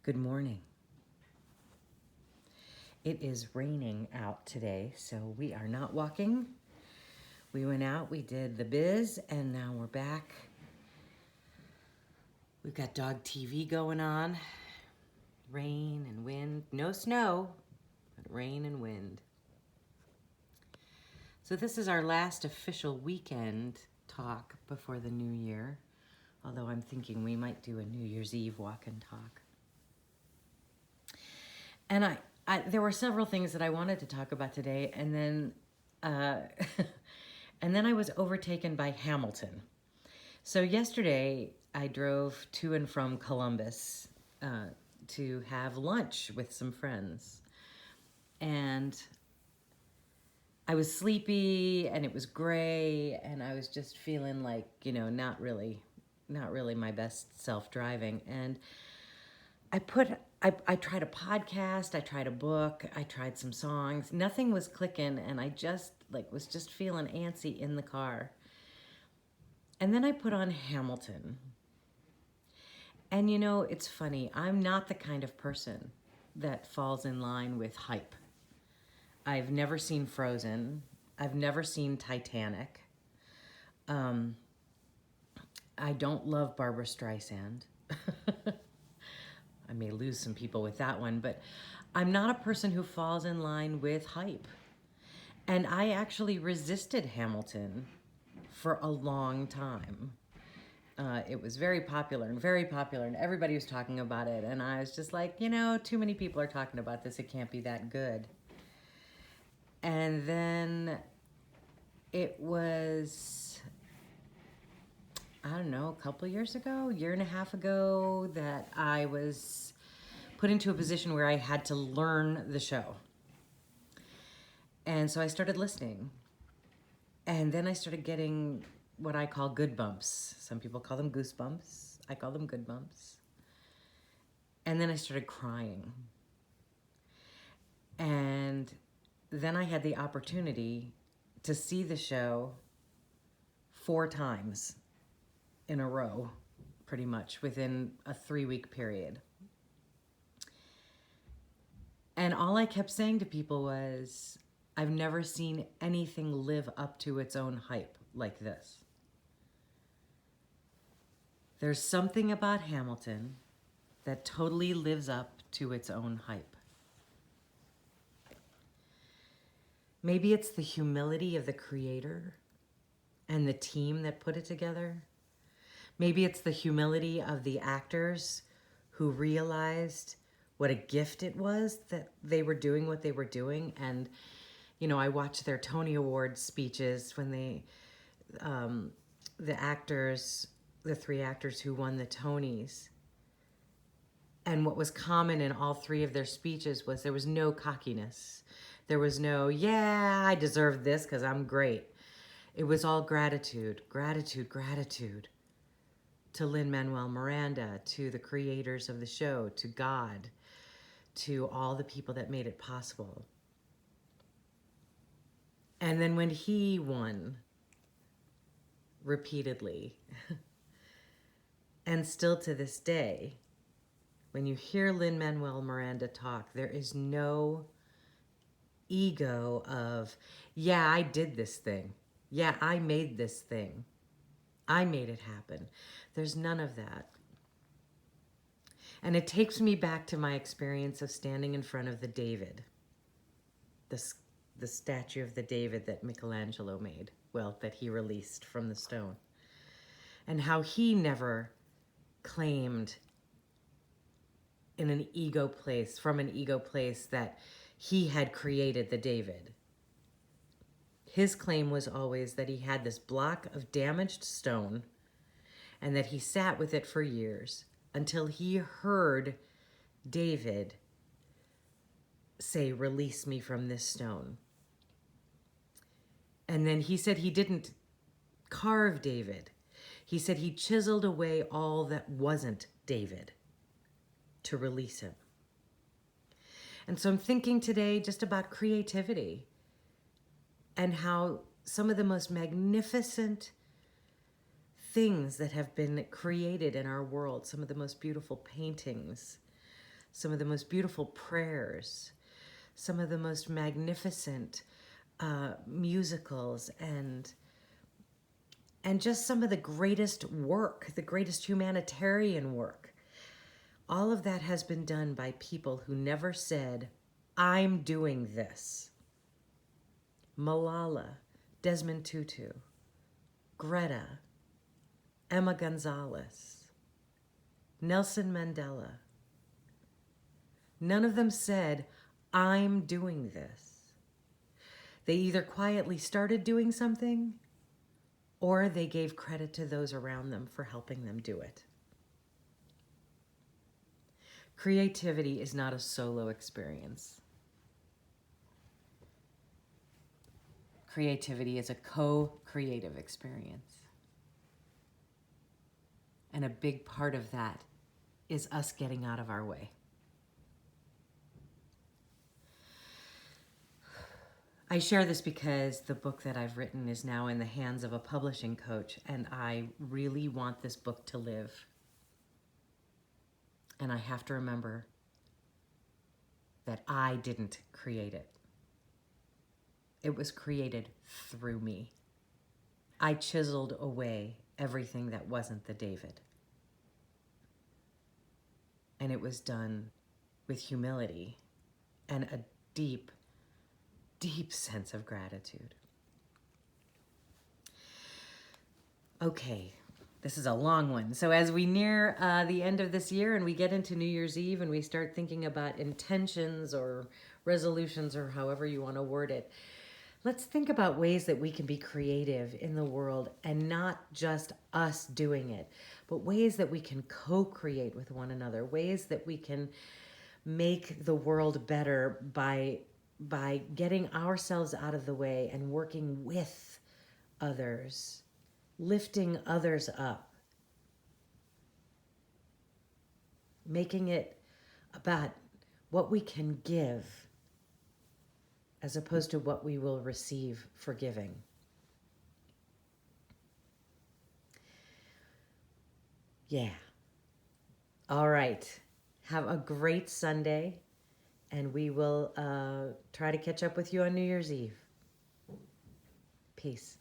Good morning. It is raining out today, so we are not walking. We went out, we did the biz, and now we're back. We've got dog TV going on. Rain and wind. No snow, but rain and wind. So this is our last official weekend talk before the new year, although I'm thinking we might do a New Year's Eve walk and talk. And there were several things that I wanted to talk about today, and then and then I was overtaken by Hamilton. So yesterday I drove to and from Columbus to have lunch with some friends, and I was sleepy and it was gray, and I was just feeling like, not really my best self driving. And I tried a podcast, I tried a book, I tried some songs. Nothing was clicking, and I just was just feeling antsy in the car. And then I put on Hamilton. And it's funny, I'm not the kind of person that falls in line with hype. I've never seen Frozen. I've never seen Titanic. I don't love Barbara Streisand. I may lose some people with that one, but I'm not a person who falls in line with hype. And I actually resisted Hamilton for a long time. It was very popular, and everybody was talking about it. And I was just like, too many people are talking about this. It can't be that good. And then it was, I don't know, a couple years ago, year and a half ago, that I was put into a position where I had to learn the show. And so I started listening. And then I started getting what I call good bumps. Some people call them goosebumps. I call them good bumps. And then I started crying. And then I had the opportunity to see the show 4 times in a row, pretty much within a 3-week period. And all I kept saying to people was, I've never seen anything live up to its own hype like this. There's something about Hamilton that totally lives up to its own hype. Maybe it's the humility of the creator and the team that put it together. Maybe it's the humility of the actors who realized what a gift it was that they were doing what they were doing. And, I watched their Tony Award speeches when the 3 actors who won the Tonys. And what was common in all 3 of their speeches was there was no cockiness. There was no, yeah, I deserve this because I'm great. It was all gratitude, gratitude, gratitude to Lin-Manuel Miranda, to the creators of the show, to God, to all the people that made it possible. And then when he won repeatedly, and still to this day, when you hear Lin-Manuel Miranda talk, there is no ego of, yeah, I did this thing. Yeah, I made this thing. I made it happen. There's none of that. And it takes me back to my experience of standing in front of the David, the statue of the David that Michelangelo made, that he released from the stone, and how he never claimed from an ego place that he had created the David. His claim was always that he had this block of damaged stone and that he sat with it for years until he heard David say, "Release me from this stone." And then he said he didn't carve David. He said he chiseled away all that wasn't David to release him. And so I'm thinking today just about creativity and how some of the most magnificent things that have been created in our world, some of the most beautiful paintings, some of the most beautiful prayers, some of the most magnificent musicals, and just some of the greatest work, the greatest humanitarian work. All of that has been done by people who never said, I'm doing this. Malala, Desmond Tutu, Greta, Emma Gonzalez, Nelson Mandela. None of them said, I'm doing this. They either quietly started doing something or they gave credit to those around them for helping them do it. Creativity is not a solo experience. Creativity is a co-creative experience. And a big part of that is us getting out of our way. I share this because the book that I've written is now in the hands of a publishing coach, and I really want this book to live. And I have to remember that I didn't create it. It was created through me. I chiseled away everything that wasn't the David. And it was done with humility and a deep, deep sense of gratitude. Okay, this is a long one. So as we near the end of this year and we get into New Year's Eve and we start thinking about intentions or resolutions or however you want to word it, let's think about ways that we can be creative in the world and not just us doing it, but ways that we can co-create with one another, ways that we can make the world better by getting ourselves out of the way and working with others, lifting others up, making it about what we can give as opposed to what we will receive for giving. Yeah. All right. Have a great Sunday, and we will try to catch up with you on New Year's Eve. Peace.